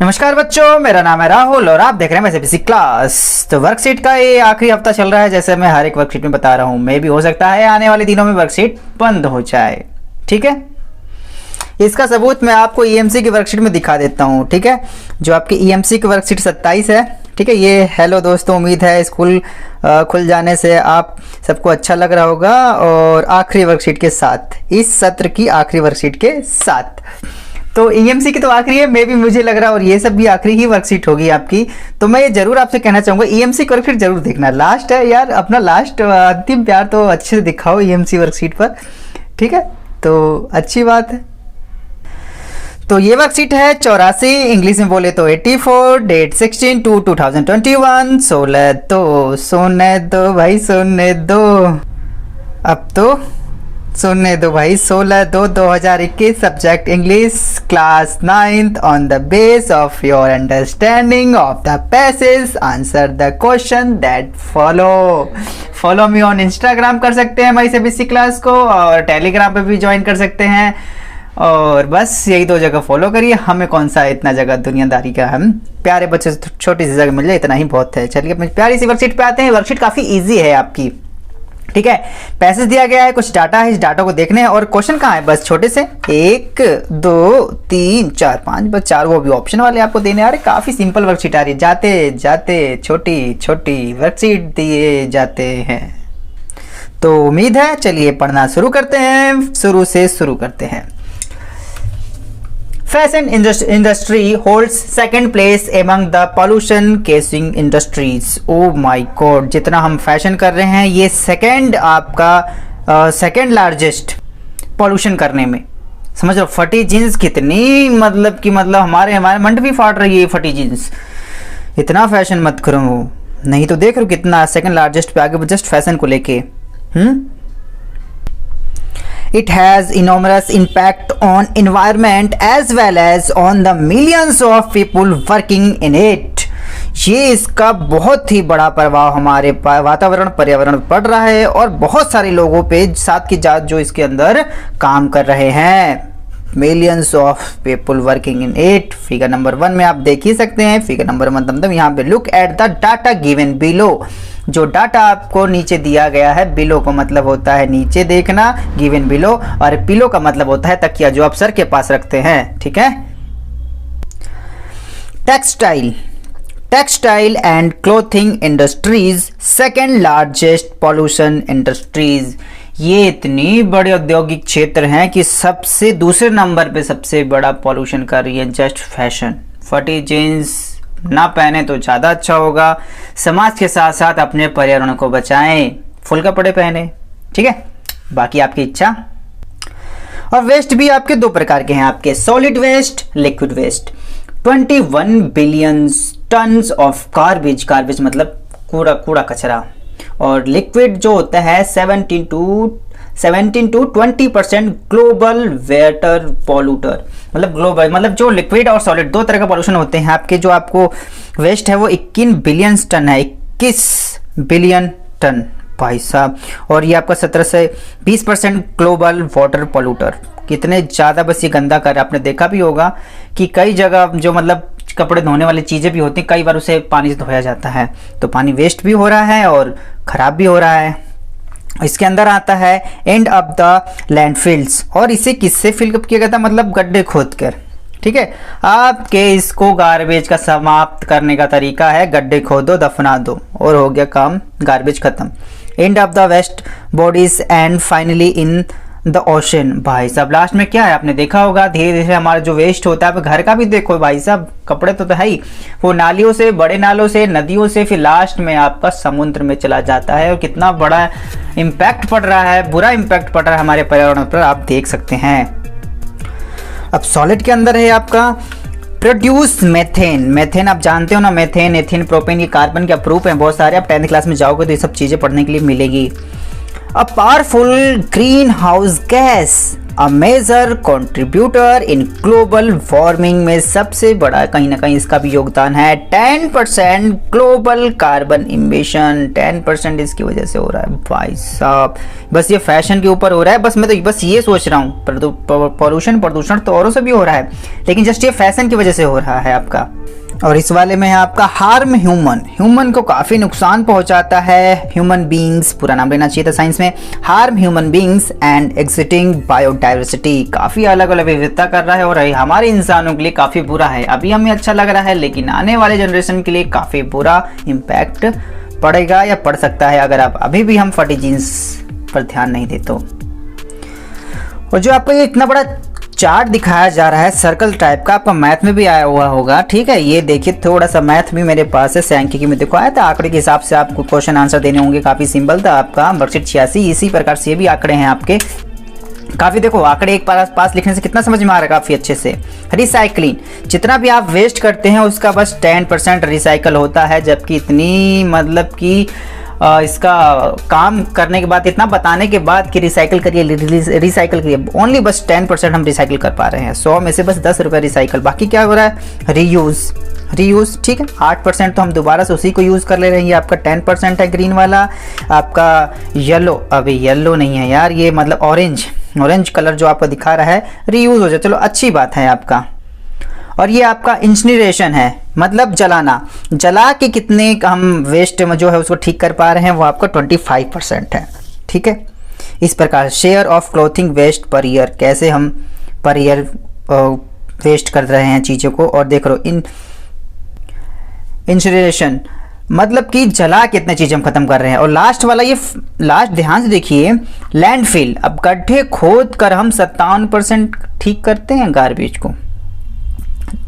नमस्कार बच्चों, मेरा नाम है राहुल और आप देख रहे हैं वैसे बेसिक क्लास। तो वर्कशीट का ये आखिरी हफ्ता चल रहा है। जैसे मैं हर एक वर्कशीट में बता रहा हूँ, मे भी हो सकता है आने वाले दिनों में वर्कशीट बंद हो जाए। ठीक है, इसका सबूत मैं आपको ईएमसी की वर्कशीट में दिखा देता हूँ। ठीक है, जो आपकी ईएमसी की वर्कशीट 27 है। ठीक है, ये हेलो दोस्तों, उम्मीद है स्कूल खुल जाने से आप सबको अच्छा लग रहा होगा। और आखिरी वर्कशीट के साथ, इस सत्र की आखिरी वर्कशीट के साथ, तो ईएमसी की तो आखिरी है, मे भी मुझे लग रहा है, और ये सब भी आखिरी ही वर्कशीट होगी आपकी। तो मैं ये जरूर आपसे कहना चाहूँगा, ईएमसी की वर्कशीट जरूर देखना। लास्ट है यार, अपना लास्ट अंतिम प्यार तो अच्छे से दिखाओ ईएमसी वर्कशीट पर। ठीक है, तो अच्छी बात है। तो ये वर्कशीट है 84, इंग्लिश में बोले तो 84, डेट 16/2/2021। 16 तो सोने दो भाई, सोने दो, अब तो सुनने दो भाई। 16/2/2021, subject English, class 9th। On the base of your understanding of the passage, answer the question that follow me on Instagram कर सकते हैं हमारी बेसिक क्लास को, और टेलीग्राम पे भी ज्वाइन कर सकते हैं। और बस यही दो जगह फॉलो करिए। हमें कौन सा इतना जगह दुनियादारी का, हम प्यारे बच्चे से छोटी सी जगह मिल जाए, इतना ही बहुत है। चलिए अपनी प्यारी सी वर्कशीट पे आते हैं। वर्कशीट काफ़ी ईजी है आपकी। ठीक है, पैसेज दिया गया है, कुछ डाटा है, इस डाटा को देखने हैं। और क्वेश्चन कहाँ है, बस छोटे से 1 2 3 4 5, बस 4, वो भी ऑप्शन वाले आपको देने आ रहे। काफ़ी सिंपल वर्कशीट आ रही है, जाते जाते छोटी छोटी वर्कशीट दिए जाते हैं। तो उम्मीद है, चलिए पढ़ना शुरू करते हैं, शुरू से शुरू करते हैं। Fashion industry holds second place among the pollution casing industries. Oh my God, जितना हम फैशन कर रहे हैं, ये सेकंड आपका सेकंड लार्जेस्ट पॉल्यूशन करने में। समझ लो, फटी जीन्स कितनी मतलब हमारे मंड भी फाट रही है फटी जीन्स। इतना फैशन मत करो, नहीं तो देख रहे हो कितना सेकंड लार्जेस्ट पे आगे जस्ट फैशन को लेके। It has enormous impact on environment as well as on the millions of people working in it. ये इसका बहुत ही बड़ा प्रभाव हमारे वातावरण पर्यावरण पर पड़ रहा है, और बहुत सारे लोगों पे साथ की जात जो इसके अंदर काम कर रहे हैं। Millions of people working in it. Figure number 1 में आप देख ही सकते हैं। फिगर नंबर 1 मतलब यहाँ पे look at the data given below. जो डाटा आपको नीचे दिया गया है, बिलो का मतलब होता है नीचे देखना, गिवन बिलो, और पिलो का मतलब होता है तकिया जो आप सर के पास रखते हैं। ठीक है, textile and clothing industries second largest pollution industries. ये इतनी बड़े औद्योगिक क्षेत्र हैं कि सबसे दूसरे नंबर पे सबसे बड़ा पॉल्यूशन कर रही है जस्ट फैशन। फटी जीन्स ना पहने तो ज़्यादा अच्छा होगा। समाज के साथ साथ अपने पर्यावरण को बचाएं, फुल कपड़े पहने। ठीक है, बाकी आपकी इच्छा। और वेस्ट भी आपके दो प्रकार के हैं, आपके solid waste, liquid waste. 21 billion tons of garbage मतलब कूड़ा कचरा। और लिक्विड जो होता है 17 to 20% ग्लोबल वाटर पॉल्यूटर। मतलब ग्लोबल मतलब जो लिक्विड और सॉलिड दो तरह का पॉल्यूशन होते हैं आपके। जो आपको वेस्ट है वो 21 बिलियन टन है, 21 बिलियन टन भाई साहब। और ये आपका 17 से 20% ग्लोबल वाटर पॉल्यूटर। कितने ज़्यादा बस ये गंदा कर, आपने देखा भी होगा कि कई जगह जो मतलब कपड़े धोने वाली चीज़ें भी होती हैं, कई बार उसे पानी से धोया जाता है, तो पानी वेस्ट भी हो रहा है और ख़राब भी हो रहा है। इसके अंदर आता है एंड ऑफ द लैंडफिल्स। और इसे किससे फिल किया गया था, मतलब गड्ढे खोद कर। ठीक है, आपके इसको गार्बेज का समाप्त करने का तरीका है गड्ढे खोदो, दफना दो, और हो गया काम, गार्बेज खत्म। End of the waste bodies and finally in the ocean. भाई साहब लास्ट में क्या है, आपने देखा होगा, धीरे धीरे हमारा जो वेस्ट होता है, घर का भी देखो भाई साहब, कपड़े तो है ही, वो नालियों से, बड़े नालों से, नदियों से, फिर लास्ट में आपका समुद्र में चला जाता है। और कितना बड़ा इम्पैक्ट पड़ रहा है, बुरा इम्पैक्ट पड़ रहा है हमारे पर्यावरण पर, आप देख सकते हैं। अब सॉलिड के अंदर है आपका प्रोड्यूस मेथेन आप जानते हो ना, मेथेन, एथिन, प्रोपेन, ये कार्बन के अप्रूप हैं बहुत सारे। आप 10th क्लास में जाओगे तो ये सब चीज़ें पढ़ने के लिए मिलेगी। A powerful greenhouse gas, a major contributor in global warming में सबसे बड़ा कहीं ना कहीं इसका भी योगदान है। 10% ग्लोबल कार्बन इमिशन, 10% इसकी वजह से हो रहा है भाई साहब। बस ये फैशन के ऊपर हो रहा है, बस मैं तो बस ये सोच रहा हूँ, प्रदूषण तो औरों से भी हो रहा है, लेकिन जस्ट ये फैशन की वजह से हो रहा है आपका। और इस वाले में है आपका हार्म ह्यूमन को काफ़ी नुकसान पहुंचाता है। ह्यूमन बींग्स पूरा नाम लेना चाहिए था साइंस में, harm human beings and exiting biodiversity, काफ़ी अलग अलग विविधता कर रहा है और हमारे इंसानों के लिए काफ़ी बुरा है। अभी हमें अच्छा लग रहा है, लेकिन आने वाले जनरेशन के लिए काफ़ी बुरा इम्पैक्ट पड़ेगा या पड़ सकता है अगर आप अभी भी हम फटी जीन्स पर ध्यान नहीं दे तो। और जो आपको ये इतना बड़ा चार्ट दिखाया जा रहा है सर्कल टाइप का, आपका मैथ में भी आया हुआ होगा, ठीक है। ये देखिए थोड़ा सा मैथ भी मेरे पास है, सांख्यिकी में देखो आया था, आंकड़े के हिसाब से आपको क्वेश्चन आंसर देने होंगे, काफ़ी सिंपल था आपका वर्कशीट 86। इसी प्रकार से ये भी आंकड़े हैं आपके, काफ़ी देखो आंकड़े एक पास लिखने से कितना समझ में आ रहा है काफ़ी अच्छे से। रिसाइकलिंग, जितना भी आप वेस्ट करते हैं उसका बस 10% रिसाइकल होता है, जबकि इतनी मतलब कि इसका काम करने के बाद, इतना बताने के बाद कि रिसाइकिल करिए ओनली बस 10% हम रिसाइकिल कर पा रहे हैं। 100 में से बस 10 रुपये रिसाइकिल, बाकी क्या हो रहा है रीयूज़, ठीक है। 8% तो हम दोबारा से उसी को यूज़ कर ले रहे हैं। ये आपका 10% है ग्रीन वाला। आपका येलो, अभी येलो नहीं है यार, ये मतलब ऑरेंज कलर जो आपको दिखा रहा है रीयूज़ हो जाए, चलो अच्छी बात है आपका। और ये आपका इंसिनरेशन है, मतलब जला के कितने हम वेस्ट में जो है उसको ठीक कर पा रहे हैं, वो आपका 25% है, ठीक है। इस प्रकार share of clothing waste per year, कैसे हम पर ईयर वेस्ट कर रहे हैं चीज़ों को। और देख लो इंसिनरेशन मतलब कि जला कितने चीज़ हम खत्म कर रहे हैं। और लास्ट वाला, ये लास्ट ध्यान से देखिए, लैंडफिल, अब गड्ढे खोद कर हम 57% ठीक करते हैं गार्बेज को,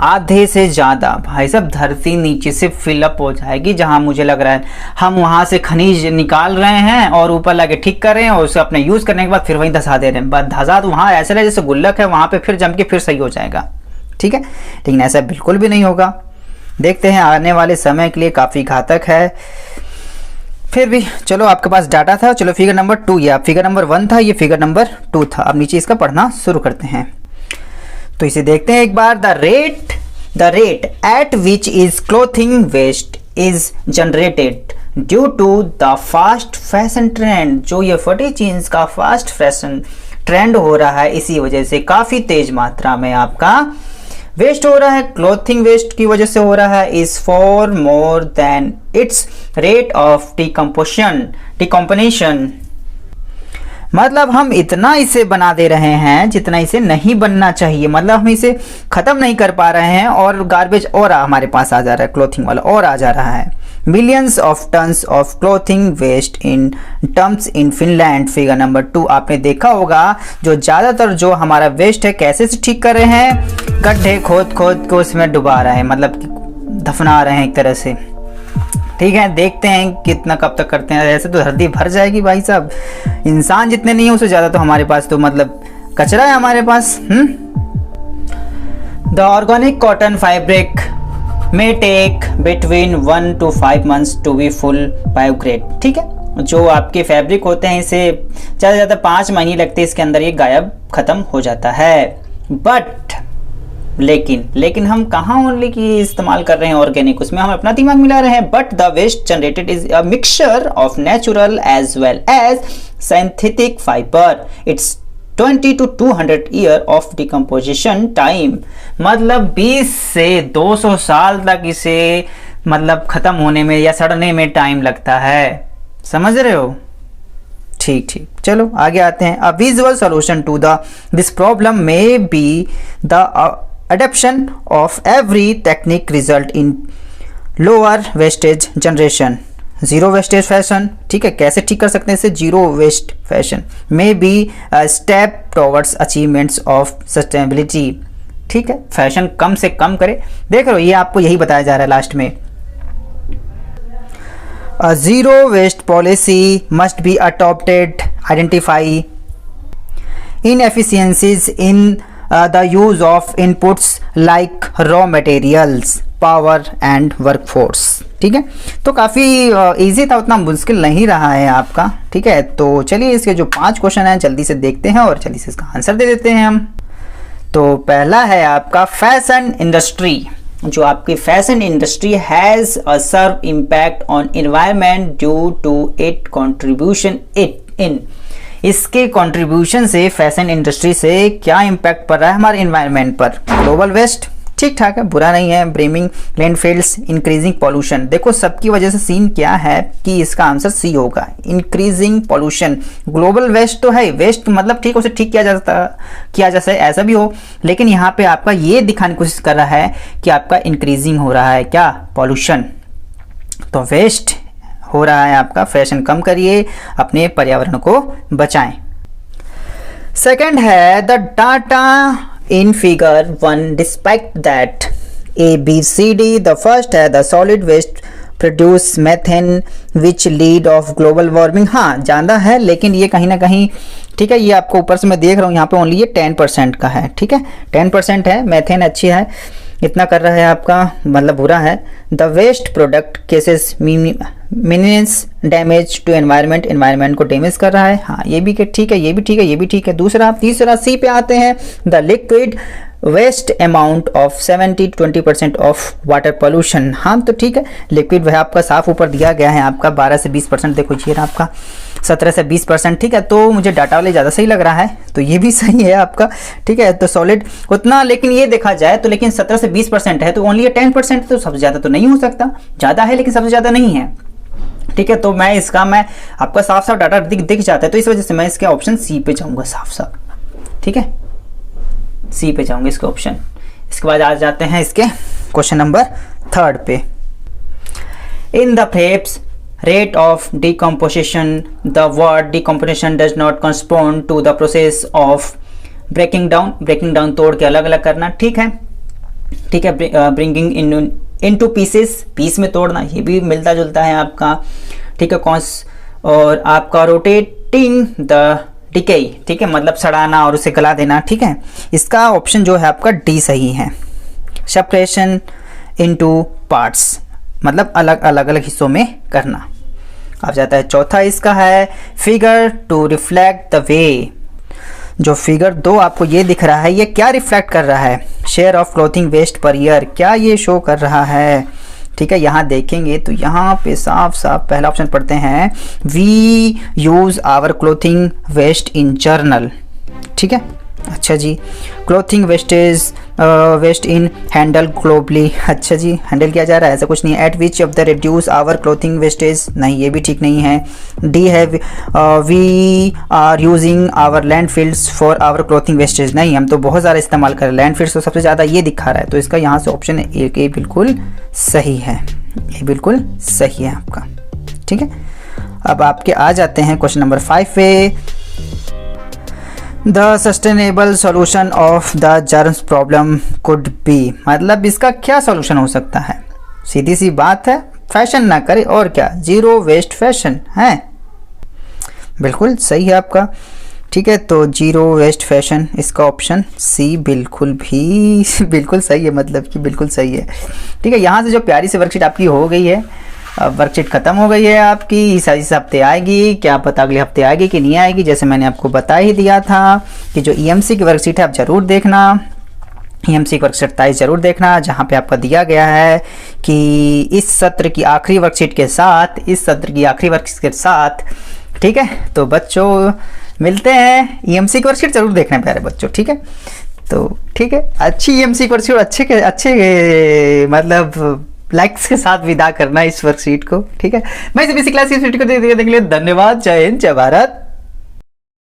आधे से ज़्यादा भाई साहब धरती नीचे से फिलअप हो जाएगी। जहां मुझे लग रहा है हम वहां से खनिज निकाल रहे हैं और ऊपर लाके ठीक कर रहे हैं और उसे अपने यूज़ करने के बाद फिर वहीं धसा दे रहे हैं। धसा तो वहाँ ऐसा है जैसे गुल्लक है, वहाँ पे फिर जम के फिर सही हो जाएगा, ठीक है। लेकिन ऐसा बिल्कुल भी नहीं होगा। देखते हैं आने वाले समय के लिए काफ़ी घातक है। फिर भी चलो आपके पास डाटा था, चलो फिगर नंबर 2, ये फिगर नंबर 1 था, ये फिगर नंबर 2 था। अब नीचे इसका पढ़ना शुरू करते हैं। तो इसे देखते हैं एक बार। The rate at which is clothing waste is generated due to the fast fashion trend, जो ये फटी जीन्स का फास्ट फैशन ट्रेंड हो रहा है, इसी वजह से काफी तेज मात्रा में आपका वेस्ट हो रहा है, क्लोथिंग वेस्ट की वजह से हो रहा है, is for more than it's rate of decomposition. मतलब हम इतना इसे बना दे रहे हैं जितना इसे नहीं बनना चाहिए, मतलब हम इसे खत्म नहीं कर पा रहे हैं और गार्बेज और हमारे पास आ जा रहा है, क्लोथिंग वाला और आ जा रहा है। Millions of tons of clothing waste in terms in Finland, figure number 2 आपने देखा होगा। जो ज़्यादातर जो हमारा वेस्ट है कैसे से ठीक कर रहे हैं, गड्ढे खोद के उसमें डुबा रहे हैं, मतलब दफना रहे हैं एक तरह से, ठीक है। देखते हैं कितना कब तक करते हैं, ऐसे तो धरती भर जाएगी भाई साहब। इंसान जितने नहीं है उससे ज़्यादा तो हमारे पास तो मतलब कचरा है हमारे पास। द ऑर्गेनिक कॉटन फैब्रिक में take between 1 to 5 months to be full biodegrade, ठीक है। जो आपके फैब्रिक होते हैं इसे ज़्यादा से ज़्यादा 5 महीने लगते हैं, इसके अंदर ये गायब खत्म हो जाता है। बट लेकिन हम कहाँ ओनली की इस्तेमाल कर रहे हैं ऑर्गेनिक, उसमें हम अपना दिमाग मिला रहे हैं। But the waste generated is a mixture of natural as well as synthetic fibre, it's 20 to 200 year of decomposition time, मतलब 20 से 200 साल तक इसे मतलब खत्म होने में या सड़ने में टाइम लगता है, समझ रहे हो। ठीक चलो आगे आते हैं। A visual solution to this problem may be the adoption of every technique result in lower wastage generation, zero wastage fashion, ठीक है। कैसे ठीक कर सकते हैं इसे, zero waste fashion, may be step towards achievements of sustainability, ठीक है। फैशन कम से कम करे, देख रहे हो ये आपको यही बताया जा रहा है लास्ट में। A zero waste policy must be adopted, identify inefficiencies in the use of inputs like raw materials, power and workforce. ठीक है, तो काफ़ी इजी था, उतना मुश्किल नहीं रहा है आपका। ठीक है, तो चलिए इसके जो 5 क्वेश्चन हैं जल्दी से देखते हैं और जल्दी से इसका आंसर दे देते हैं हम। तो पहला है आपका फैशन इंडस्ट्री। जो आपकी fashion industry has a severe impact on environment due to it contribution it in. इसके कंट्रीब्यूशन से फैशन इंडस्ट्री से क्या इम्पैक्ट पड़ रहा है हमारे एनवायरनमेंट पर? ग्लोबल वेस्ट, ठीक ठाक है, बुरा नहीं है। ब्रीमिंग लैंडफिल्स, इंक्रीजिंग पॉल्यूशन। देखो सबकी वजह से सीन क्या है कि इसका आंसर सी होगा, इंक्रीजिंग पॉल्यूशन। ग्लोबल वेस्ट तो है, वेस्ट मतलब ठीक, उसे ठीक किया जा सकता ऐसा भी हो, लेकिन यहाँ पे आपका ये दिखाने की कोशिश कर रहा है कि आपका इंक्रीजिंग हो रहा है क्या, पॉल्यूशन। तो वेस्ट हो रहा है आपका, फैशन कम करिए, अपने पर्यावरण को बचाएं। सेकंड है the data in figure 1 despite that A, B, C, D, the first है the solid waste produce methane which lead of global warming। हाँ ज़्यादा है, लेकिन ये कहीं ना कहीं ठीक है, ये आपको ऊपर से मैं देख रहा हूँ यहाँ पे ओनली ये 10% का है। ठीक है, 10% है, मेथेन अच्छी है, इतना कर रहा है आपका, मतलब बुरा है। The waste product causes immense damage to environment, environment को डैमेज कर रहा है। हाँ ये भी ठीक है, ये भी ठीक है, ये भी ठीक है। दूसरा, तीसरा सी पे आते हैं, the liquid waste amount of 70 to 20% of water pollution. हाँ तो ठीक है, लिक्विड वह आपका साफ ऊपर दिया गया है आपका 12 से 20%, देखो ये रहा आपका 17 से 20%। ठीक है, तो मुझे डाटा वाले ज़्यादा सही लग रहा है, तो ये भी सही है आपका। ठीक है, तो सॉलिड उतना, लेकिन ये देखा जाए तो लेकिन 17 से 20% है, तो ओनली 10%, तो सबसे ज़्यादा तो नहीं हो सकता, ज़्यादा है लेकिन सबसे ज़्यादा नहीं है। ठीक है, तो मैं आपका साफ साफ डाटा दिख जाता है, तो इस वजह से मैं इसके ऑप्शन सी पे जाऊँगा साफ साफ। ठीक है, सी पे जाऊँगा इसके ऑप्शन। इसके बाद आ जाते हैं इसके क्वेश्चन नंबर 3 पे। इन द फ्रेप्स rate of decomposition, the word decomposition does not correspond to the process of breaking down। breaking down तोड़ के अलग अलग करना, ठीक है, ठीक है। bringing into pieces, पीस में तोड़ना, ये भी मिलता जुलता है आपका। ठीक है, और आपका rotating the decay, ठीक है, मतलब सड़ाना और उसे गला देना। ठीक है, इसका ऑप्शन जो है आपका डी सही है। separation into parts, मतलब अलग अलग हिस्सों में करना। अब जाता है चौथा, इसका है figure to reflect the way. जो फिगर 2 आपको ये दिख रहा है, ये क्या रिफ्लेक्ट कर रहा है? Share of clothing waste per year, क्या ये शो कर रहा है? ठीक है, यहाँ देखेंगे तो यहाँ पे साफ साफ पहला ऑप्शन पढ़ते हैं, we use our clothing waste in journal. ठीक है, अच्छा जी। Clothing wastage waste in handle globally, अच्छा जी, हैंडल किया जा रहा है, ऐसा कुछ नहीं है। At which of the reduce our clothing wastage, नहीं ये भी ठीक नहीं है। डी है we are using our landfills for our clothing wastage, नहीं हम तो बहुत ज़्यादा इस्तेमाल कर रहे हैं, लैंडफिल्स तो सबसे ज़्यादा ये दिखा रहा है, तो इसका यहाँ से ऑप्शन ए बिल्कुल सही है, ये बिल्कुल सही है आपका। ठीक है, अब आपके आ जाते हैं क्वेश्चन नंबर 5 पे। The sustainable solution of the germs problem could be, मतलब इसका क्या सोल्यूशन हो सकता है? सीधी सी बात है, फैशन ना करे और क्या, जीरो वेस्ट फैशन है, बिल्कुल सही है आपका। ठीक है, तो जीरो वेस्ट फैशन, इसका ऑप्शन सी बिल्कुल सही है, मतलब कि बिल्कुल सही है। ठीक है, यहाँ से जो प्यारी सी वर्कशीट आपकी हो गई है, अब वर्कशीट खत्म हो गई है आपकी, इस हफ्ते आएगी, क्या पता अगले हफ्ते आएगी कि नहीं आएगी। जैसे मैंने आपको बता ही दिया था कि जो ईएमसी की वर्कशीट है आप ज़रूर देखना, ईएमसी की वर्कशीट 27 ज़रूर देखना, जहाँ पे आपका दिया गया है कि इस सत्र की आखिरी वर्कशीट के साथ, ठीक है। तो बच्चों मिलते हैं, ईएमसी की वर्कशीट ज़रूर देखना प्यारे बच्चों, ठीक है। तो ठीक है, अच्छी ईएमसी की वर्कशीट अच्छे मतलब लाइक्स के साथ विदा करना इस वर्कशीट को, ठीक है। मैं इस क्लास की वीडियो को देखने के लिए धन्यवाद। जय हिंद, जय भारत।